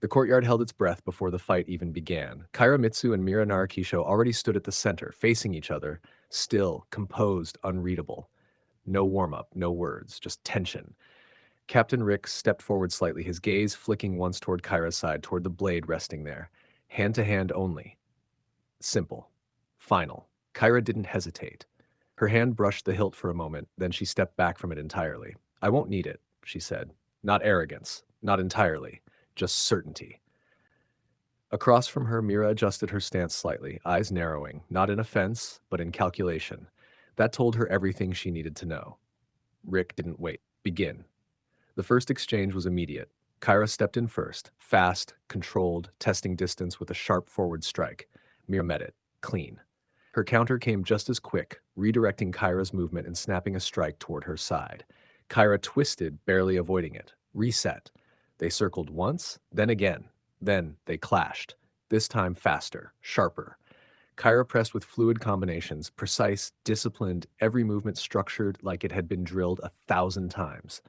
The courtyard held its breath before the fight even began. Kaira, Mitsu, and Mira Narakisho already stood at the center, facing each other, still, composed, unreadable. No warm-up, no words, just tension. Captain Rick stepped forward slightly, his gaze flicking once toward Kaira's side, toward the blade resting there. Hand to hand only. Simple. Final. Kaira didn't hesitate. Her hand brushed the hilt for a moment, then she stepped back from it entirely. I won't need it, she said. Not arrogance. Not entirely. Just certainty. Across from her, Mira adjusted her stance slightly, eyes narrowing, not in offense, but in calculation. That told her everything she needed to know. Rick didn't wait. Begin. The first exchange was immediate. Kaira stepped in first, fast, controlled, testing distance with a sharp forward strike. Mira met it, clean. Her counter came just as quick, redirecting Kaira's movement and snapping a strike toward her side. Kaira twisted, barely avoiding it. Reset. They circled once, then again. Then they clashed. This time faster, sharper. Kaira pressed with fluid combinations, precise, disciplined, every movement structured like it had been drilled 1,000 times.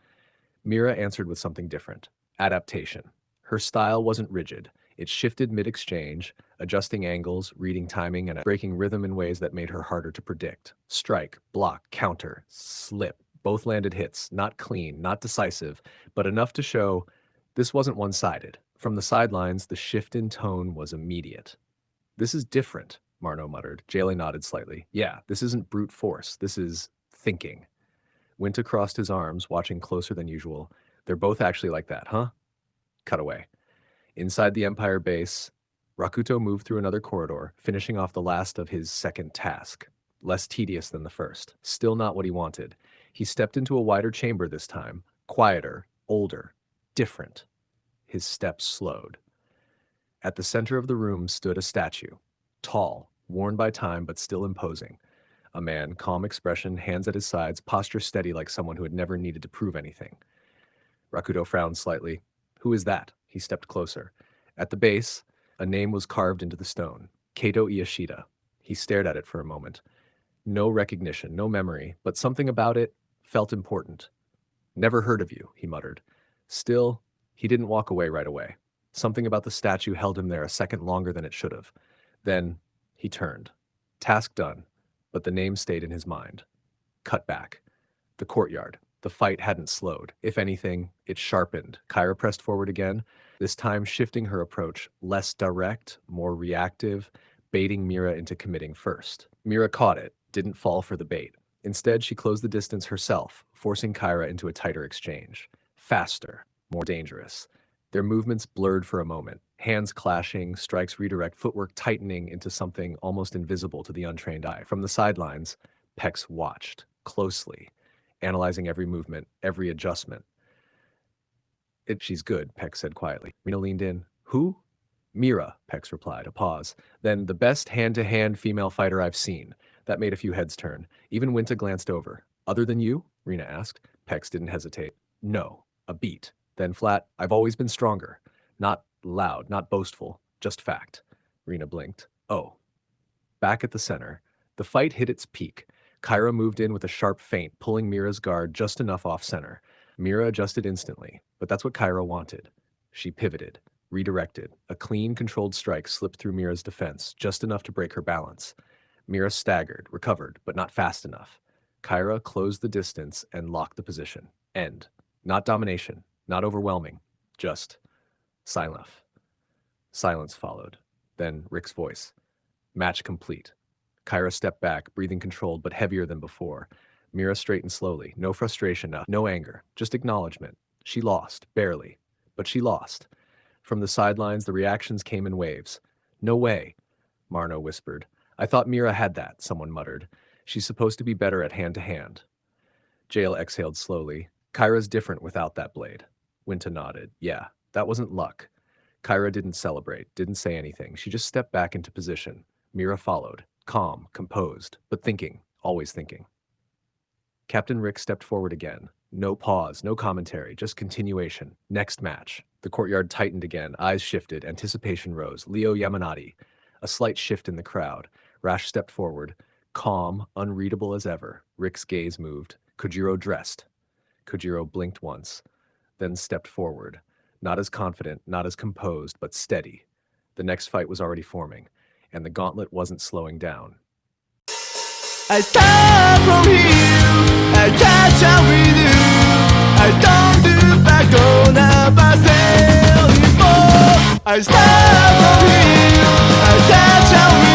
Mira answered with something different. Adaptation. Her style wasn't rigid. It shifted mid-exchange, adjusting angles, reading timing, and breaking rhythm in ways that made her harder to predict. Strike, block, counter, slip. Both landed hits, not clean, not decisive, but enough to show this wasn't one-sided. From the sidelines, the shift in tone was immediate. This is different, Marno muttered. Jaylee nodded slightly. Yeah, this isn't brute force. This is thinking. Winta crossed his arms, watching closer than usual. They're both actually like that, huh? Cut away. Inside the Empire base, Rakuto moved through another corridor, finishing off the last of his second task. Less tedious than the first. Still not what he wanted. He stepped into a wider chamber this time. Quieter, older, different. His steps slowed. At the center of the room stood a statue. Tall, worn by time but still imposing. A man, calm expression, hands at his sides, posture steady like someone who had never needed to prove anything. Rakuto frowned slightly. Who is that? He stepped closer. At the base, a name was carved into the stone. Kato Iyashida. He stared at it for a moment. No recognition, no memory, but something about it felt important. Never heard of you, he muttered. Still, he didn't walk away right away. Something about the statue held him there a second longer than it should have. Then, he turned. Task done, but the name stayed in his mind. Cut back. The courtyard. The fight hadn't slowed. If anything, it sharpened. Kaira pressed forward again, this time shifting her approach, less direct, more reactive, baiting Mira into committing first. Mira caught it, didn't fall for the bait. Instead, she closed the distance herself, forcing Kaira into a tighter exchange. Faster, more dangerous. Their movements blurred for a moment, hands clashing, strikes redirect, footwork tightening into something almost invisible to the untrained eye. From the sidelines, Pex watched, closely, analyzing every movement, every adjustment. She's good, Pex said quietly. Rena leaned in. Who? Mira, Pex replied, a pause. Then the best hand-to-hand female fighter I've seen. That made a few heads turn. Even Winta glanced over. Other than you? Rena asked. Pex didn't hesitate. No, a beat. Then flat, I've always been stronger. Not loud, not boastful, just fact. Rena blinked. Oh. Back at the center, the fight hit its peak. Kaira moved in with a sharp feint, pulling Mira's guard just enough off-center. Mira adjusted instantly, but that's what Kaira wanted. She pivoted, redirected. A clean, controlled strike slipped through Mira's defense, just enough to break her balance. Mira staggered, recovered, but not fast enough. Kaira closed the distance and locked the position. End. Not domination, not overwhelming, just silence. Silence followed. Then Rick's voice. Match complete. Kaira stepped back, breathing controlled but heavier than before. Mira straightened slowly. No frustration, no anger, just acknowledgement. She lost, barely. But she lost. From the sidelines, the reactions came in waves. No way, Marno whispered. I thought Mira had that, someone muttered. She's supposed to be better at hand-to-hand. Jail exhaled slowly. Kaira's different without that blade. Winta nodded. Yeah, that wasn't luck. Kaira didn't celebrate, didn't say anything. She just stepped back into position. Mira followed, calm, composed, but thinking, always thinking. Captain Rick stepped forward again. No pause, no commentary, just continuation. Next match. The courtyard tightened again, eyes shifted, anticipation rose. Leo Yamanati. A slight shift in the crowd. Rash stepped forward, calm, unreadable as ever. Rick's gaze moved. Kojiro dressed. Kojiro blinked once, then stepped forward. Not as confident, not as composed, but steady. The next fight was already forming, and the gauntlet wasn't slowing down. I start from here, I catch up with you. I don't do back on myself anymore. I start from here, I catch up with you.